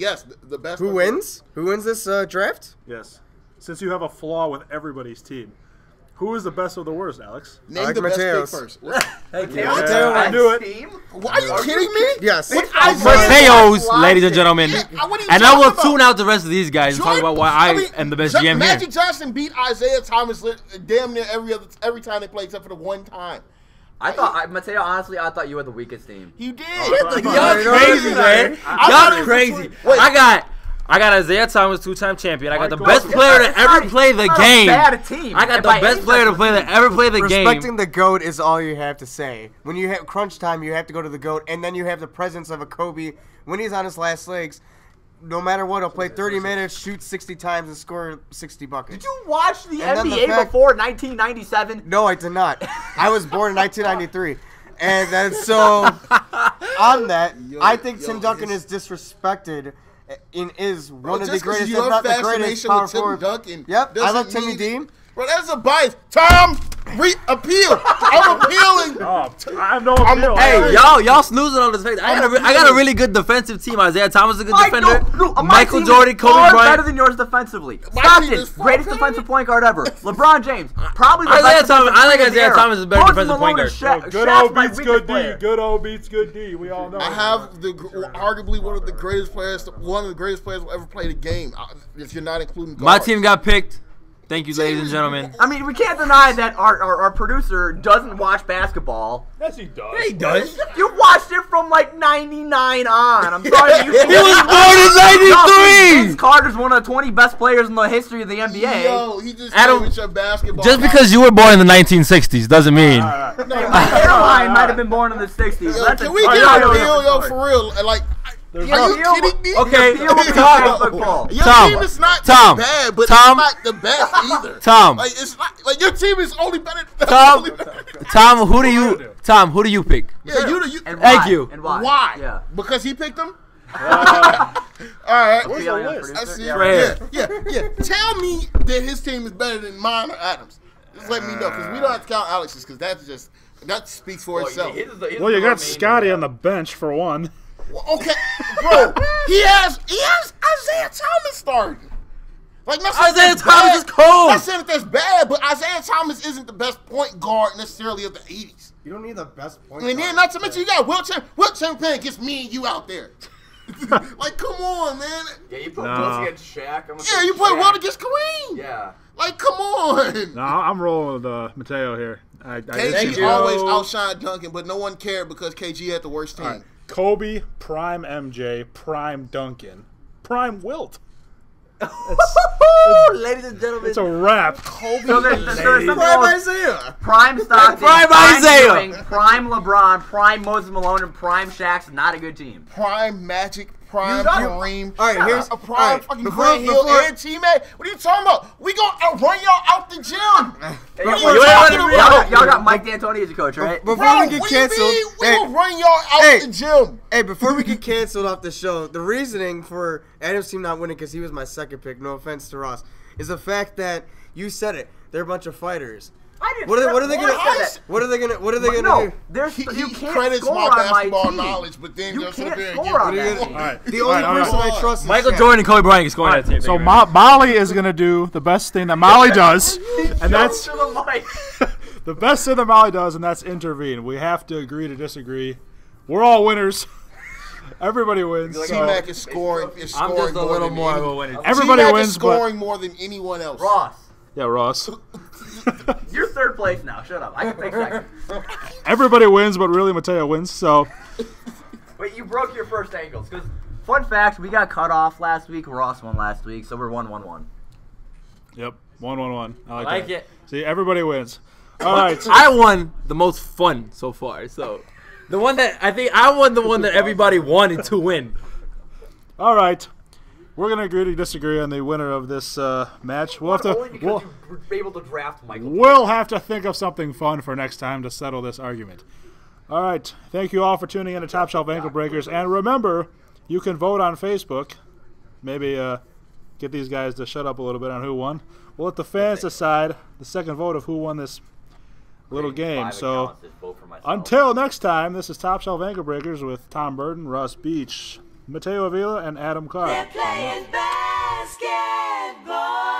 the best. who of wins? Who wins this draft? Yes. Since you have a flaw with everybody's team, who is the best of the worst, Alex? Name I like the best pick Mateos. first. Mateo, I knew it. Team? Why are you kidding me? Yes. Mateos, ladies and gentlemen. What are you And I will talking about? tune out the rest of these guys and talk about why I mean, am the best GM here. Magic Johnson beat Isaiah Thomas damn near every time they played except for the one time. Mateo, honestly, I thought you were the weakest team. You did. Y'all crazy, man. I thought Y'all it was crazy. between- Wait. I got I got Isaiah Thomas, 2-time champion. I got the Mark best Gordon. player to ever play the Not game. a bad team. I got And the by best any player to definition, play that ever played the Respecting game. the GOAT is all you have to say. When you have crunch time, you have to go to the GOAT, and then you have the presence of a Kobe when he's on his last legs. No matter what, he'll play 30 minutes, shoot 60 times, and score 60 buckets. Did you watch the And then the NBA fact- before 1997? No, I did not. I was born in 1993. And then so, on that, I think Tim Duncan is disrespected and is one of the Just 'cause greatest, you if have not the greatest fascination power with Tim forward. Duncan Yep, I doesn't love Timmy mean- Dean. Bro, that's a bias. Tom, appeal. I'm appealing. Oh, I have no appeal. Hey, y'all snoozing on this fact. I got a really good defensive team. Isaiah Thomas is a good defender. My Michael team Jordan, is Kobe far Bryant. better than yours defensively. My Stockton, team is far greatest better defensive than- point guard ever. LeBron James, probably the Isaiah best Thomas- defensive I think player in the Isaiah era. Thomas is a better Moses defensive Malone point and guard. Shaq- Good Shaq's old my beats weakest good D. player. Good old beats good D. We all know. I that. have arguably one of the greatest players, one of the greatest players who ever played a game. If you're not including My guards. team got picked. Thank you, ladies and gentlemen. I mean, we can't deny that our producer doesn't watch basketball. Yes, he does. He does. You watched it from like 99 on. I'm sorry. You He was born in '93. Vince Carter's one of the 20 best players in the history of the NBA. Yo, he just Adam- played with your basketball. Just because you were born in the 1960s doesn't mean. No, My hairline might have been born in the 60s. Yo, That's can a we get entirely a different deal, yo, story. for real? Like, There's are no- you kidding me? Okay, Appeal would be Tom. football. Your Tom. team is not Tom. bad, but Tom. it's not the best either. Tom. Like, it's not like your team is only better. Tom. only better. Tom, who do you pick? Yeah, you. And Thank why? you. And why? Why? Yeah. Because he picked them. All right. Where's Yeah, the yeah, list? producer. I see. Yeah, Right Yeah, here. yeah. Tell me that his team is better than mine or Adams. Just let me know, because we don't have to count Alex's, because that speaks for itself. Well, you got Scotty on the bench for one. Well, okay, bro. he has Isaiah Thomas starting. Like, not saying Isaiah that's Thomas bad. is cold. Not saying that that's bad, but Isaiah Thomas isn't the best point guard necessarily of the '80s. You don't need the best point. And then, not to mention, you got Wilt Chamberlain against me and you out there. Like, come on, man. Yeah, you put No. Wilt against Shaq. I'm gonna Yeah, say you play Shaq. Wilt against Kareem. Yeah. Like, come on. No, I'm rolling with Mateo here. I KG always outshined Duncan, but no one cared because KG had the worst team. All right. Kobe, prime MJ, prime Duncan, prime Wilt. Ladies and gentlemen, It's a wrap. so there's something Prime called Isaiah. prime Stockton, Prime Isaiah. Ewing, prime LeBron, prime Moses Malone, and prime Shaq's not a good team. Prime Magic, prime got it. Kareem. All right, here's a prime fucking Grant Hill before- and T-Mac. What are you talking about? We gonna run y'all out the gym. What are Y'all you talking about? got Mike D'Antoni as your coach, right? Before Bro, we get what do you canceled, mean? We hey, gonna run y'all out Hey. the gym. hey, before we get canceled off the show, the reasoning for Adam's team not winning because he was my second pick. No offense to Ross, is the fact that you said it. They're a bunch of fighters. I didn't What are say they gonna? that. What are they gonna? What are they gonna No, do? there's He you can't credits score my on basketball my team. knowledge, but then You just sit can't there and score give on me that that. team. All right. The All only right, all right. person I trust is Michael Shaq. Jordan and Kobe Bryant can score on that team. So Molly is gonna do the best thing that Molly does, and that's To the mic. the best thing that Molly does, and that's intervene. We have to agree to disagree. We're all winners. Everybody wins. So T-Mac is scoring. I'm just a little more of a winner. everybody T-Mac wins, is but scoring more than anyone else. Ross, yeah, Ross. you're third place now. Shut up. I can take second. Everybody wins, but really Mateo wins. So Wait, you broke your first ankles. Because fun fact, we got cut off last week. Ross won last week, so we're 1-1-1. yep, 1-1-1. I like, Like that. it. See, everybody wins. All right. I won the most fun so far. So the one that I won the one that everybody wanted to win. All right. We're gonna agree to disagree on the winner of this match. We'll have Only to. because you were able to draft Michael. We'll have to think of something fun for next time to settle this argument. All right. Thank you all for tuning in to Top Shelf Ankle Breakers. And remember, you can vote on Facebook. Maybe get these guys to shut up a little bit on who won. We'll let the fans decide the second vote of who won this little game. So until next time, this is Top Shelf Ankle Breakers with Tom Burton, Russ Beach, Mateo Avila, and Adam Carr. They're playing basketball.